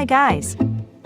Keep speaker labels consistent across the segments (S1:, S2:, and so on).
S1: Hi guys!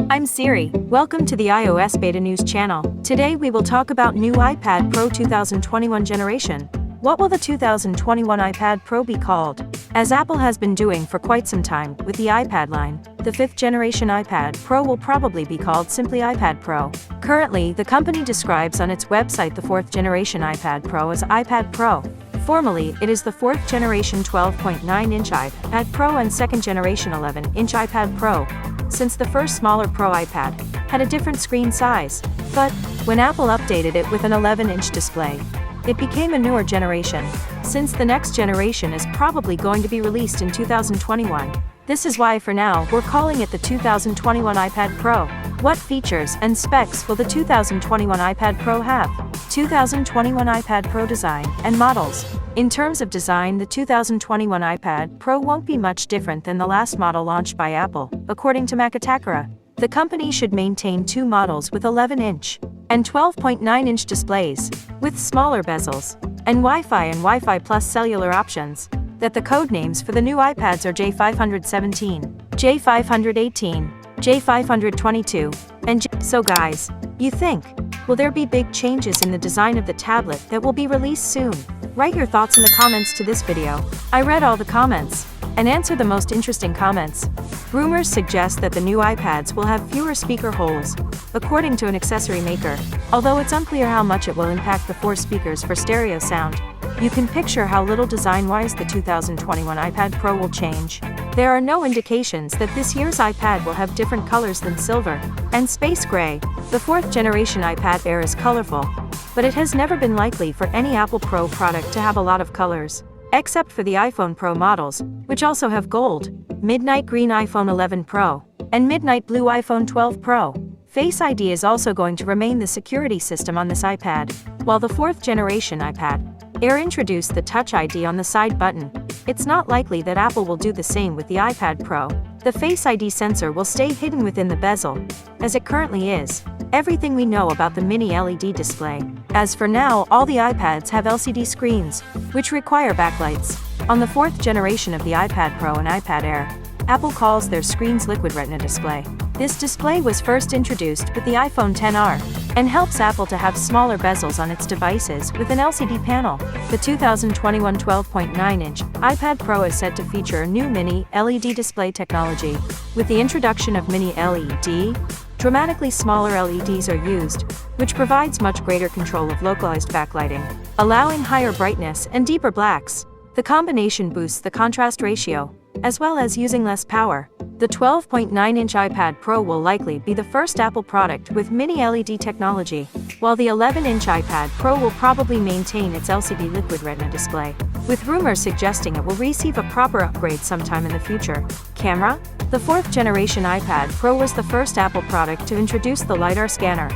S1: I'm Siri. Welcome to the iOS Beta News channel. Today we will talk about new iPad Pro 2021 generation. What will the 2021 iPad Pro be called? As Apple has been doing for quite some time with the iPad line, the 5th generation iPad Pro will probably be called simply iPad Pro. Currently, the company describes on its website the 4th generation iPad Pro as iPad Pro. Formally, it is the 4th generation 12.9-inch iPad Pro and 2nd generation 11-inch iPad Pro, since the first smaller Pro iPad had a different screen size. But when Apple updated it with an 11-inch display, it became a newer generation, since the next generation is probably going to be released in 2021. This is why for now we're calling it the 2021 iPad Pro. What features and specs will the 2021 iPad Pro have? 2021 iPad Pro design and models. In terms of design, the 2021 iPad Pro won't be much different than the last model launched by Apple, according to Macatakara. The company should maintain two models with 11-inch and 12.9-inch displays, with smaller bezels, and Wi-Fi and Wi-Fi Plus cellular options. That the code names for the new iPads are J517, J518, J522, and So guys, you think, will there be big changes in the design of the tablet that will be released soon? Write your thoughts in the comments to this video. I read all the comments and answered the most interesting comments. Rumors suggest that the new iPads will have fewer speaker holes, according to an accessory maker, although it's unclear how much it will impact the 4 speakers for stereo sound. You can picture how little design-wise the 2021 iPad Pro will change. There are no indications that this year's iPad will have different colors than silver and space gray. The 4th generation iPad Air is colorful, but it has never been likely for any Apple Pro product to have a lot of colors, except for the iPhone Pro models, which also have gold, midnight green iPhone 11 Pro, and midnight blue iPhone 12 Pro. Face ID is also going to remain the security system on this iPad. While the 4th generation iPad Air introduced the Touch ID on the side button, it's not likely that Apple will do the same with the iPad Pro. The Face ID sensor will stay hidden within the bezel, as it currently is. Everything we know about the mini LED display. As for now, all the iPads have LCD screens, which require backlights. On the 4th generation of the iPad Pro and iPad Air, Apple calls their screens Liquid Retina display. This display was first introduced with the iPhone XR, and helps Apple to have smaller bezels on its devices with an LCD panel. The 2021 12.9-inch iPad Pro is said to feature a new mini LED display technology. With the introduction of mini LED, dramatically smaller LEDs are used, which provides much greater control of localized backlighting, allowing higher brightness and deeper blacks. The combination boosts the contrast ratio, as well as using less power. The 12.9-inch iPad Pro will likely be the first Apple product with mini LED technology, while the 11-inch iPad Pro will probably maintain its LCD Liquid Retina display, with rumors suggesting it will receive a proper upgrade sometime in the future. Camera? The 4th generation iPad Pro was the first Apple product to introduce the LiDAR scanner,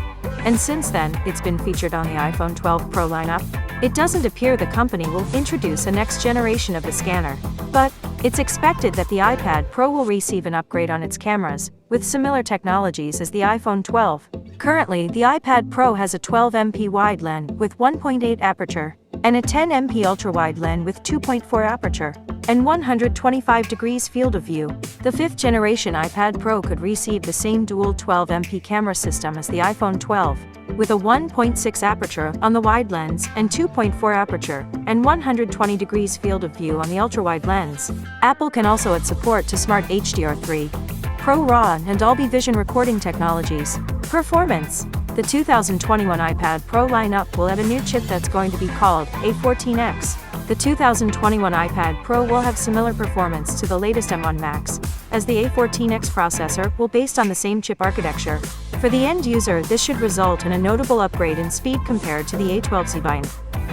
S1: and since then, it's been featured on the iPhone 12 Pro lineup. It doesn't appear the company will introduce a next generation of the scanner, but it's expected that the iPad Pro will receive an upgrade on its cameras, with similar technologies as the iPhone 12. Currently, the iPad Pro has a 12MP wide lens with 1.8 aperture, and a 10MP ultra-wide lens with 2.4 aperture, and 125 degrees field of view. The 5th generation iPad Pro could receive the same dual 12MP camera system as the iPhone 12, with a 1.6 aperture on the wide lens and 2.4 aperture, and 120 degrees field of view on the ultra-wide lens. Apple can also add support to Smart HDR3, Pro RAW and Dolby Vision recording technologies. Performance. The 2021 iPad Pro lineup will add a new chip that's going to be called A14X. The 2021 iPad Pro will have similar performance to the latest M1 Max, as the A14X processor will be based on the same chip architecture. For the end user, this should result in a notable upgrade in speed compared to the A12Z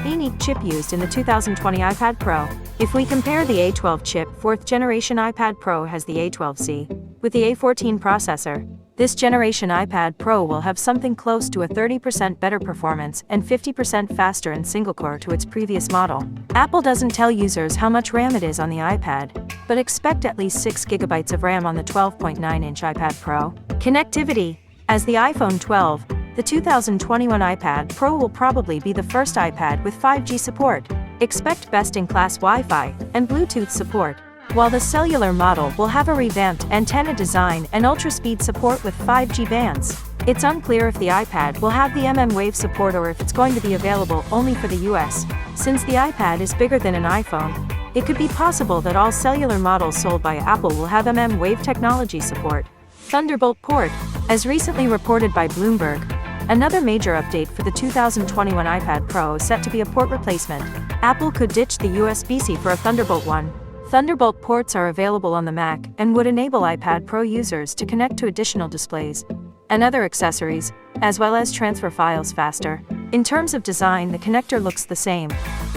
S1: unique chip used in the 2020 iPad Pro. If we compare the A12 chip, 4th generation iPad Pro has the A12Z with the A14 processor. This generation iPad Pro will have something close to a 30% better performance and 50% faster in single-core to its previous model. Apple doesn't tell users how much RAM it is on the iPad, but expect at least 6 GB of RAM on the 12.9-inch iPad Pro. Connectivity. As the iPhone 12, the 2021 iPad Pro will probably be the first iPad with 5G support. Expect best-in-class Wi-Fi and Bluetooth support. while the cellular model will have a revamped antenna design and ultra-speed support with 5G bands. It's unclear if the iPad will have the mmWave support or if it's going to be available only for the US. Since the iPad is bigger than an iPhone, it could be possible that all cellular models sold by Apple will have mmWave technology support. Thunderbolt port. As recently reported by Bloomberg, another major update for the 2021 iPad Pro is set to be a port replacement. Apple could ditch the USB-C for a Thunderbolt one. Thunderbolt ports are available on the Mac and would enable iPad Pro users to connect to additional displays and other accessories, as well as transfer files faster. In terms of design, the connector looks the same,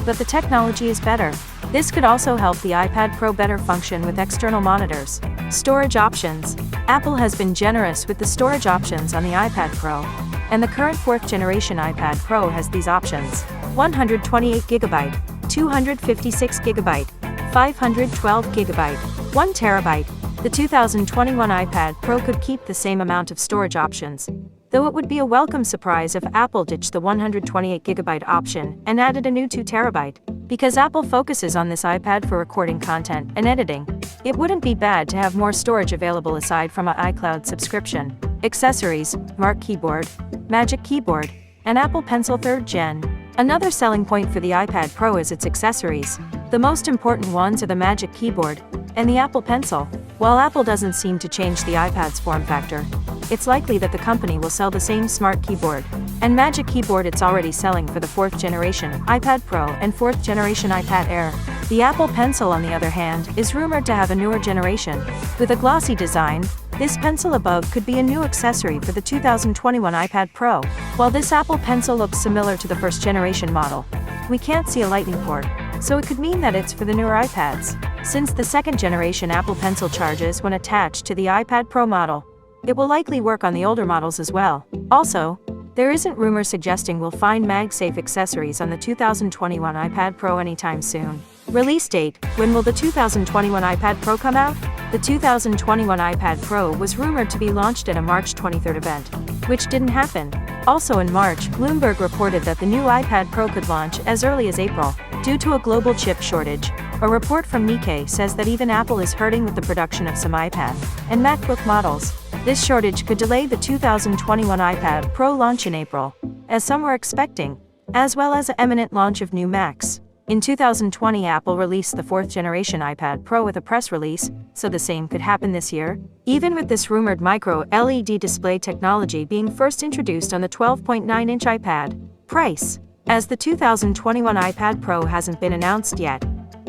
S1: but the technology is better. This could also help the iPad Pro better function with external monitors. Storage options. Apple has been generous with the storage options on the iPad Pro, and the current 4th generation iPad Pro has these options: 128GB, 256GB, 512GB, 1TB. The 2021 iPad Pro could keep the same amount of storage options, though it would be a welcome surprise if Apple ditched the 128GB option and added a new 2TB. Because Apple focuses on this iPad for recording content and editing, it wouldn't be bad to have more storage available aside from an iCloud subscription. Accessories: Mark Keyboard, Magic Keyboard, and Apple Pencil 3rd Gen. Another selling point for the iPad Pro is its accessories. The most important ones are the Magic Keyboard and the Apple Pencil. While Apple doesn't seem to change the iPad's form factor, it's likely that the company will sell the same Smart Keyboard and Magic Keyboard it's already selling for the 4th generation iPad Pro and 4th generation iPad Air. The Apple Pencil, on the other hand, is rumored to have a newer generation. With a glossy design, this pencil above could be a new accessory for the 2021 iPad Pro. While this Apple Pencil looks similar to the 1st generation model, we can't see a Lightning port, so it could mean that it's for the newer iPads. Since the 2nd generation Apple Pencil charges when attached to the iPad Pro model, it will likely work on the older models as well. Also, there isn't rumor suggesting we'll find MagSafe accessories on the 2021 iPad Pro anytime soon. Release date: when will the 2021 iPad Pro come out? The 2021 iPad Pro was rumored to be launched at a March 23rd event, which didn't happen. Also in March, Bloomberg reported that the new iPad Pro could launch as early as April, due to a global chip shortage. A report from Nikkei says that even Apple is hurting with the production of some iPad and MacBook models. This shortage could delay the 2021 iPad Pro launch in April, as some were expecting, as well as an imminent launch of new Macs. In 2020, Apple released the 4th generation iPad Pro with a press release, so the same could happen this year, even with this rumored micro LED display technology being first introduced on the 12.9-inch iPad. Price: as the 2021 iPad Pro hasn't been announced yet,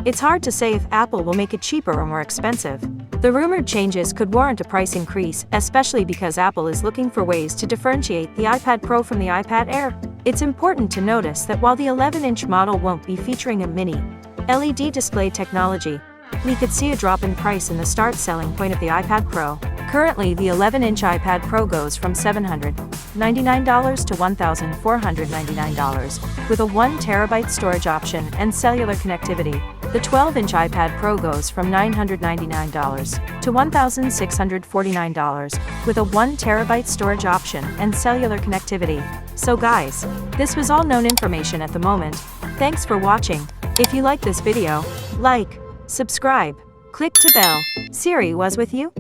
S1: it's hard to say if Apple will make it cheaper or more expensive. The rumored changes could warrant a price increase, especially because Apple is looking for ways to differentiate the iPad Pro from the iPad Air. It's important to notice that while the 11-inch model won't be featuring a mini LED display technology, we could see a drop in price in the start selling point of the iPad Pro. Currently, the 11-inch iPad Pro goes from $799 to $1,499, with a 1TB storage option and cellular connectivity. The 12-inch iPad Pro goes from $999 to $1,649, with a 1TB storage option and cellular connectivity. So guys, this was all known information at the moment. Thanks for watching. If you like this video, like, subscribe, click to bell. Siri was with you.